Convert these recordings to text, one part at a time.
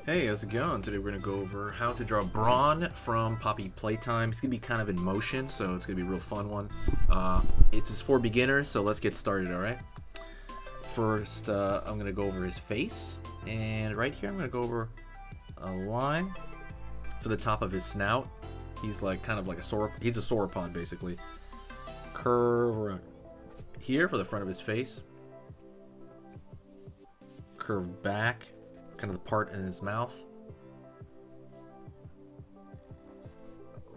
Hey, how's it going? Today we're going to go over how to draw Braun from Poppy Playtime. It's going to be kind of in motion, so it's going to be a real fun one. It's for beginners, so let's get started, alright? First, I'm going to go over his face, and right here I'm going to go over a line for the top of his snout. He's like kind of like he's a sauropod basically. Curve around here for the front of his face. Curve back, kind of the part in his mouth.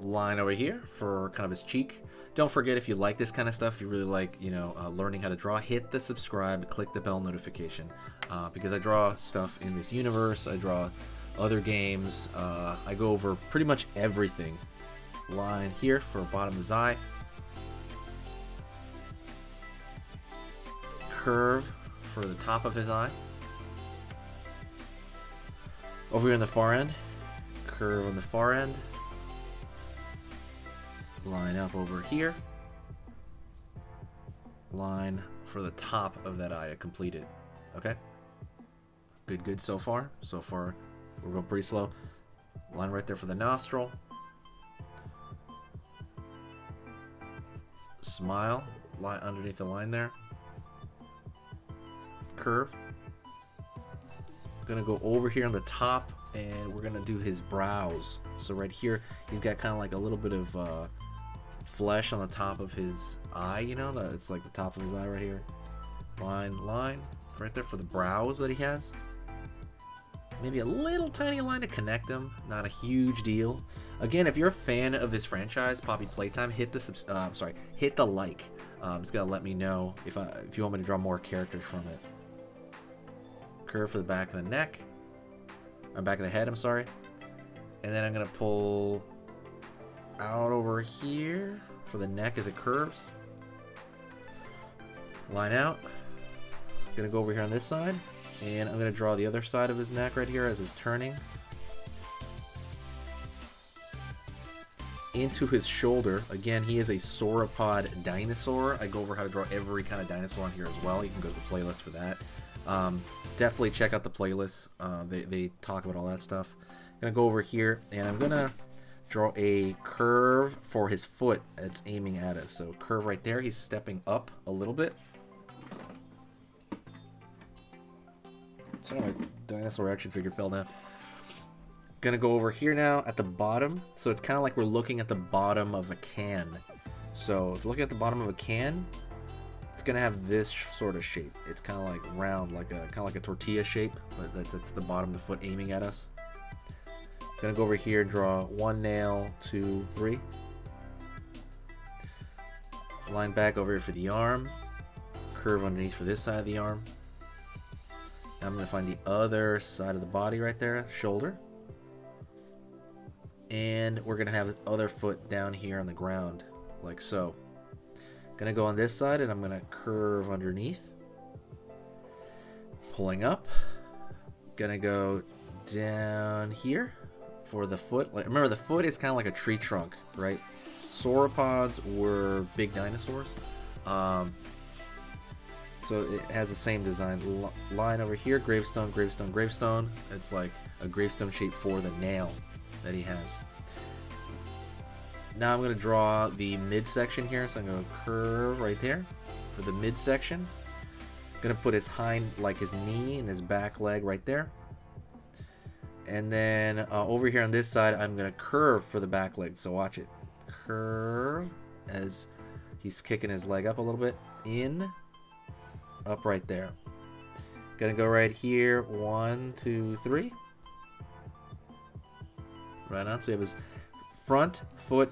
Line over here for kind of his cheek. Don't forget, if you like this kind of stuff, you really like, learning how to draw, hit the subscribe, click the bell notification, because I draw stuff in this universe, I draw other games, I go over pretty much everything. Line here for bottom of his eye. Curve for the top of his eye. Over here on the far end, curve on the far end, line up over here, line for the top of that eye to complete it. Okay? Good so far. So far, we're going pretty slow. Line right there for the nostril. Smile, line underneath the line there. Curve. Gonna go over here on the top, and we're gonna do his brows. So right here he's got kind of like a little bit of flesh on the top of his eye, it's like the top of his eye right here. Line right there for the brows that he has. Maybe a little tiny line to connect them, not a huge deal. Again, if you're a fan of this franchise, Poppy Playtime, hit the like. It's gonna let me know if you want me to draw more characters from it. Curve for the back of the neck, or back of the head, I'm sorry. And then I'm gonna pull out over here for the neck as it curves. Line out. Gonna go over here on this side, and I'm gonna draw the other side of his neck right here as it's turning. Into his shoulder. Again, he is a sauropod dinosaur. I go over how to draw every kind of dinosaur on here as well. You can go to the playlist for that. Definitely check out the playlist. They talk about all that stuff. I'm gonna go over here, and I'm gonna draw a curve for his foot that's aiming at us. So curve right there. He's stepping up a little bit. Sorry, my dinosaur action figure fell down. Gonna go over here now at the bottom. So it's kind of like we're looking at the bottom of a can. So if you're looking at the bottom of a can, it's gonna have this sort of shape. It's kind of like round, kind of like a tortilla shape. That's the bottom of the foot aiming at us. Gonna go over here, draw 1 nail, 2, 3. Line back over here for the arm. Curve underneath for this side of the arm. Now I'm gonna find the other side of the body right there, shoulder. And we're gonna have the other foot down here on the ground, like so. Gonna go on this side, and I'm gonna curve underneath, pulling up. Gonna go down here for the foot. Remember, the foot is kind of like a tree trunk, right? Sauropods were big dinosaurs, so it has the same design. Line over here, gravestone, gravestone, gravestone. It's like a gravestone shape for the nail that he has. Now I'm going to draw the midsection here, so I'm going to curve right there for the midsection. Going to put his his knee and his back leg right there. And then over here on this side, I'm going to curve for the back leg, so watch it. Curve as he's kicking his leg up a little bit. In, up right there. Going to go right here, 1, 2, 3. Right on, so you have his front foot,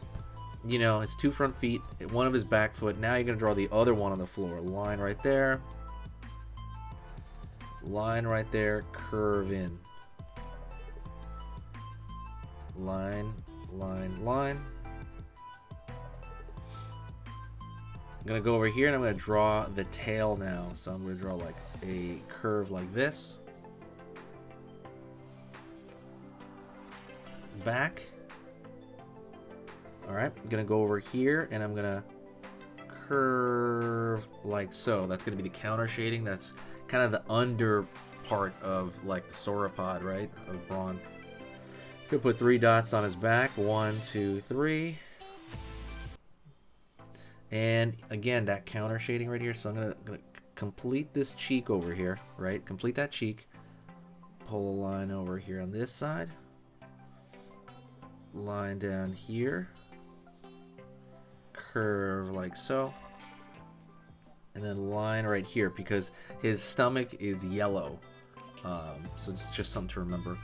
his 2 front feet, one of his back foot. Now you're going to draw the other one on the floor. Line right there. Line right there, curve in. Line, line, line. I'm going to go over here, and I'm going to draw the tail now. So I'm going to draw like a curve like this. Back. Alright, I'm gonna go over here, and I'm gonna curve like so. That's gonna be the counter shading. That's kind of the part of like the sauropod, right, of Brawn. Could put 3 dots on his back. 1, 2, 3. And again, that counter shading right here. So I'm gonna complete this cheek over here, right? Complete that cheek. Pull a line over here on this side. Line down here. Curve like so. And then line right here because his stomach is yellow. So it's just something to remember.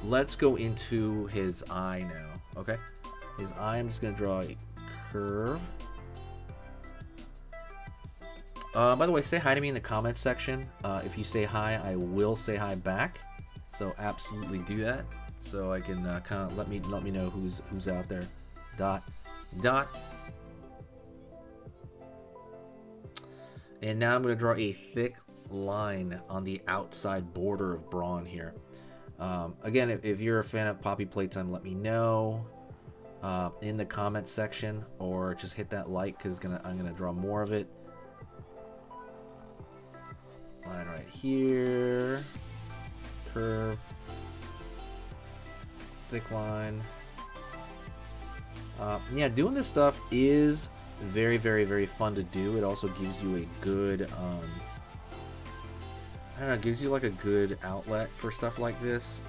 Let's go into his eye now, okay? His eye, I'm just gonna draw a curve. By the way, say hi to me in the comments section. If you say hi, I will say hi back. So absolutely do that. So I can kind of let me know who's out there. Dot. And now I'm going to draw a thick line on the outside border of Brawn here. Again, if you're a fan of Poppy Playtime, let me know in the comments section, or just hit that like because I'm gonna draw more of it. Line right here, curve, thick line. Yeah, doing this stuff is very, very, very fun to do. It also gives you a good, I don't know, gives you like a good outlet for stuff like this.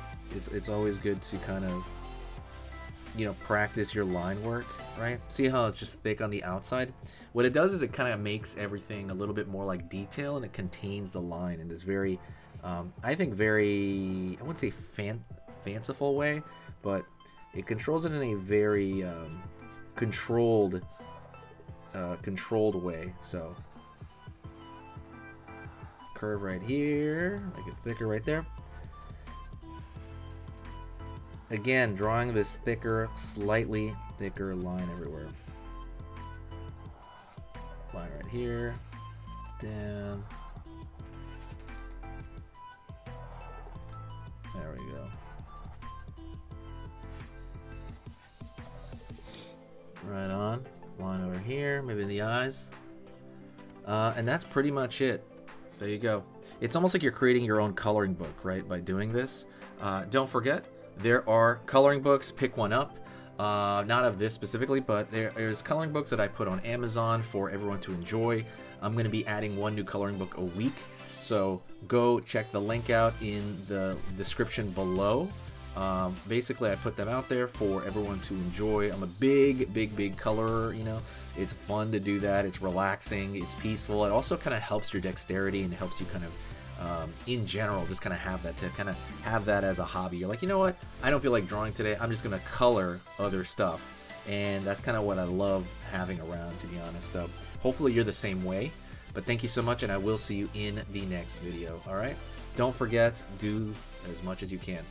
It's always good to kind of, you know, practice your line work, right? See how it's just thick on the outside? What it does is it kind of makes everything a little bit more like detail, and it contains the line in this very, I think very, I wouldn't say fanciful way, but it controls it in a very controlled way. So curve right here, make it thicker right there. Again, drawing this thicker, slightly thicker line everywhere. Line right here, down. There we go. Right on. Line over here, maybe the eyes. And that's pretty much it. There you go. It's almost like you're creating your own coloring book, right, by doing this. Don't forget, there are coloring books. Pick one up. Not of this specifically, but there's coloring books that I put on Amazon for everyone to enjoy. I'm going to be adding one new coloring book a week. So go check the link out in the description below. Basically, I put them out there for everyone to enjoy. I'm a big colorer, you know. It's fun to do that. It's relaxing. It's peaceful. It also kind of helps your dexterity and helps you kind of, in general, just kind of have that, to kind of have that as a hobby. You're like, you know what? I don't feel like drawing today. I'm just going to color other stuff. And that's kind of what I love having around, to be honest. So hopefully you're the same way. But thank you so much, and I will see you in the next video. All right? Don't forget, do as much as you can.